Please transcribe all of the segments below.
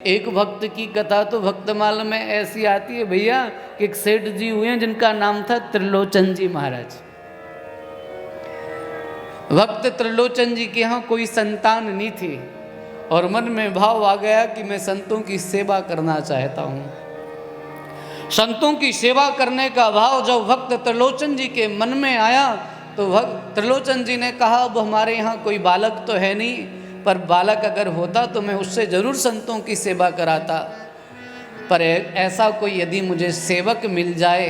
एक भक्त की कथा तो भक्तमाल में ऐसी आती है भैया कि एक सेठ जी हुए हैं जिनका नाम था त्रिलोचन जी महाराज। भक्त त्रिलोचन जी के यहाँ कोई संतान नहीं थी और मन में भाव आ गया कि मैं संतों की सेवा करना चाहता हूँ। संतों की सेवा करने का भाव जब भक्त त्रिलोचन जी के मन में आया तो भक्त त्रिलोचन जी ने कहा अब हमारे यहाँ कोई बालक तो है नहीं, पर बालक अगर होता तो मैं उससे जरूर संतों की सेवा कराता, पर ऐसा कोई यदि मुझे सेवक मिल जाए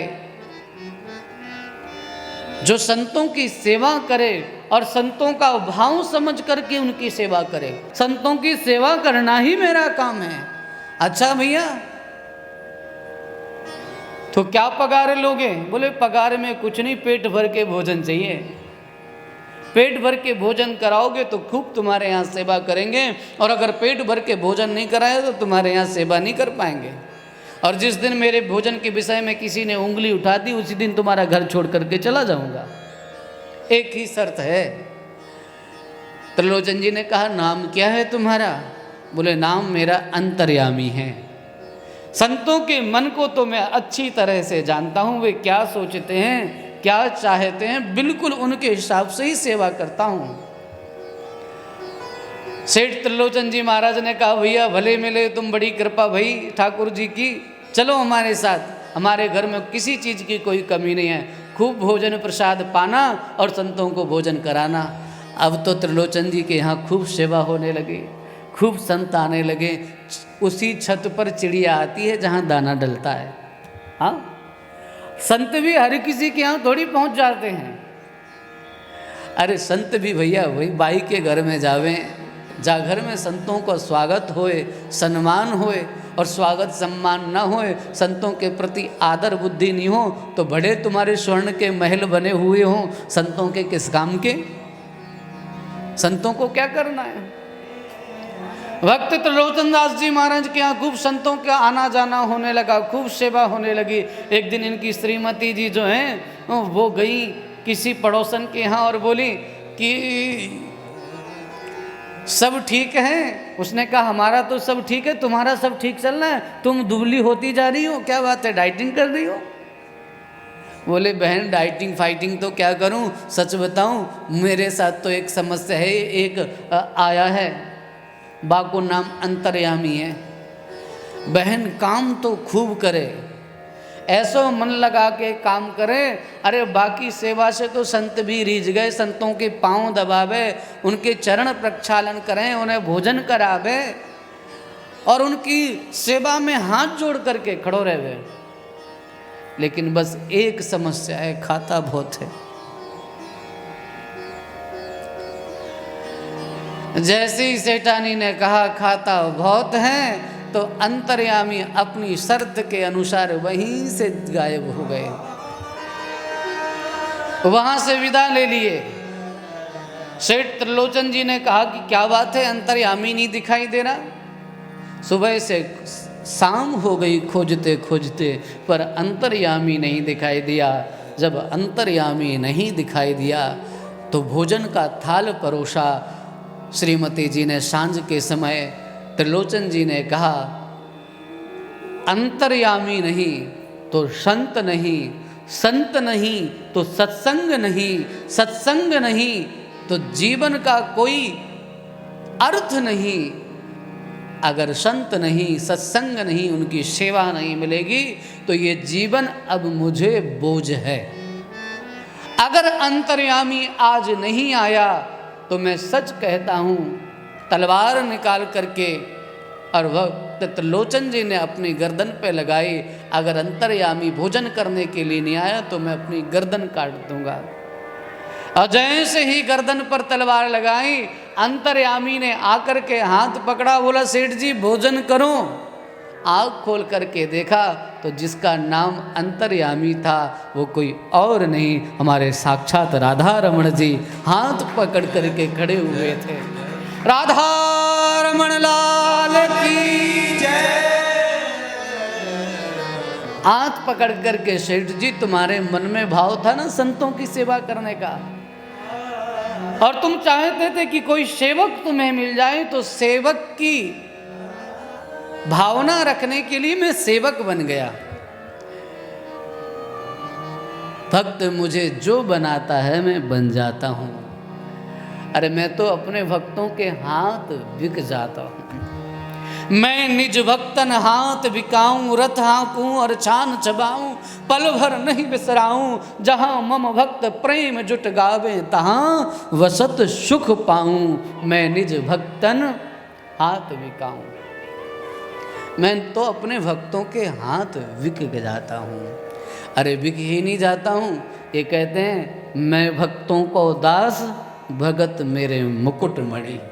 जो संतों की सेवा करे और संतों का भाव समझ करके उनकी सेवा करे। संतों की सेवा करना ही मेरा काम है। अच्छा भैया तो क्या पगार लोगे? बोले पगार में कुछ नहीं, पेट भर के भोजन चाहिए। पेट भर के भोजन कराओगे तो खूब तुम्हारे यहाँ सेवा करेंगे, और अगर पेट भर के भोजन नहीं कराए तो तुम्हारे यहाँ सेवा नहीं कर पाएंगे। और जिस दिन मेरे भोजन के विषय में किसी ने उंगली उठा दी उसी दिन तुम्हारा घर छोड़ करके चला जाऊंगा। एक ही शर्त है। त्रिलोचन जी ने कहा नाम क्या है तुम्हारा? बोले नाम मेरा अंतर्यामी है। संतों के मन को तो मैं अच्छी तरह से जानता हूँ, वे क्या सोचते हैं क्या चाहते हैं, बिल्कुल उनके हिसाब से ही सेवा करता हूँ। सेठ त्रिलोचन जी महाराज ने कहा भैया भले मिले तुम, बड़ी कृपा भाई ठाकुर जी की, चलो हमारे साथ। हमारे घर में किसी चीज़ की कोई कमी नहीं है, खूब भोजन प्रसाद पाना और संतों को भोजन कराना। अब तो त्रिलोचन जी के यहाँ खूब सेवा होने लगी, खूब संत आने लगे। उसी छत पर चिड़िया आती है जहाँ दाना डलता है। हाँ, संत भी हर किसी के यहाँ थोड़ी पहुँच जाते हैं। अरे संत भी भैया वही बाई के घर में जावे, जा घर में संतों का स्वागत होए, सम्मान होए, और स्वागत सम्मान ना होए, संतों के प्रति आदर बुद्धि नहीं हो तो बड़े तुम्हारे स्वर्ण के महल बने हुए हों, संतों के किस काम के? संतों को क्या करना है? भक्त त्रिलोचन दास जी महाराज के यहाँ खूब संतों का आना जाना होने लगा, खूब सेवा होने लगी। एक दिन इनकी श्रीमती जी जो हैं वो गई किसी पड़ोसन के यहाँ और बोली कि सब ठीक है? उसने कहा हमारा तो सब ठीक है, तुम्हारा सब ठीक चल रहा है, तुम दुबली होती जा रही हो, क्या बात है, डाइटिंग कर रही हो? बोले बहन डाइटिंग फाइटिंग तो क्या करूं, सच बताऊं मेरे साथ तो एक समस्या है, एक आया है, बाको नाम अंतर्यामी है। बहन काम तो खूब करे, ऐसो मन लगा के काम करे, अरे बाकी सेवा से तो संत भी रीझ गए, संतों के पांव दबावे, उनके चरण प्रक्षालन करें, उन्हें भोजन करावे और उनकी सेवा में हाथ जोड़ करके खड़ो रहे। लेकिन बस एक समस्या है, खाता बहुत है। जैसे ही सेठानी ने कहा खाता बहुत है तो अंतर्यामी अपनी शर्त के अनुसार वहीं से गायब हो गए, वहां से विदा ले लिए। सेठ त्रिलोचन जी ने कहा कि क्या बात है, अंतर्यामी नहीं दिखाई दे रहा? सुबह से शाम हो गई खोजते खोजते, पर अंतर्यामी नहीं दिखाई दिया। जब अंतर्यामी नहीं दिखाई दिया तो भोजन का थाल परोसा। श्रीमती जी ने सांझ के समय त्रिलोचन जी ने कहा अंतर्यामी नहीं तो संत नहीं, संत नहीं तो सत्संग नहीं, सत्संग नहीं तो जीवन का कोई अर्थ नहीं। अगर संत नहीं, सत्संग नहीं, उनकी सेवा नहीं मिलेगी तो ये जीवन अब मुझे बोझ है। अगर अंतर्यामी आज नहीं आया तो मैं सच कहता हूँ तलवार निकाल करके, और वह त्रिलोचन जी ने अपनी गर्दन पे लगाई, अगर अंतर्यामी भोजन करने के लिए नहीं आया तो मैं अपनी गर्दन काट दूंगा। और जैसे ही गर्दन पर तलवार लगाई, अंतर्यामी ने आकर के हाथ पकड़ा, बोला सेठ जी भोजन करो। आँख खोल करके देखा तो जिसका नाम अंतर्यामी था वो कोई और नहीं, हमारे साक्षात राधा रमण जी हाथ पकड़ करके खड़े हुए थे। राधा रमण लाल की जय। हाथ पकड़ करके सेठ जी तुम्हारे मन में भाव था ना संतों की सेवा करने का, और तुम चाहते थे कि कोई सेवक तुम्हें मिल जाए, तो सेवक की भावना रखने के लिए मैं सेवक बन गया। भक्त मुझे जो बनाता है मैं बन जाता हूँ। अरे मैं तो अपने भक्तों के हाथ बिक जाता हूँ। मैं निज भक्तन हाथ बिकाऊं, रथ हाँकूं और छान चबाऊं, पल भर नहीं बिसराऊं, जहाँ मम भक्त प्रेम जुट गावे तहाँ वसत सुख पाऊं। मैं निज भक्तन हाथ बिकाऊं, मैं तो अपने भक्तों के हाथ बिक जाता हूँ। अरे बिक ही नहीं जाता हूँ, ये कहते हैं मैं भक्तों को दास, भगत मेरे मुकुट मणि।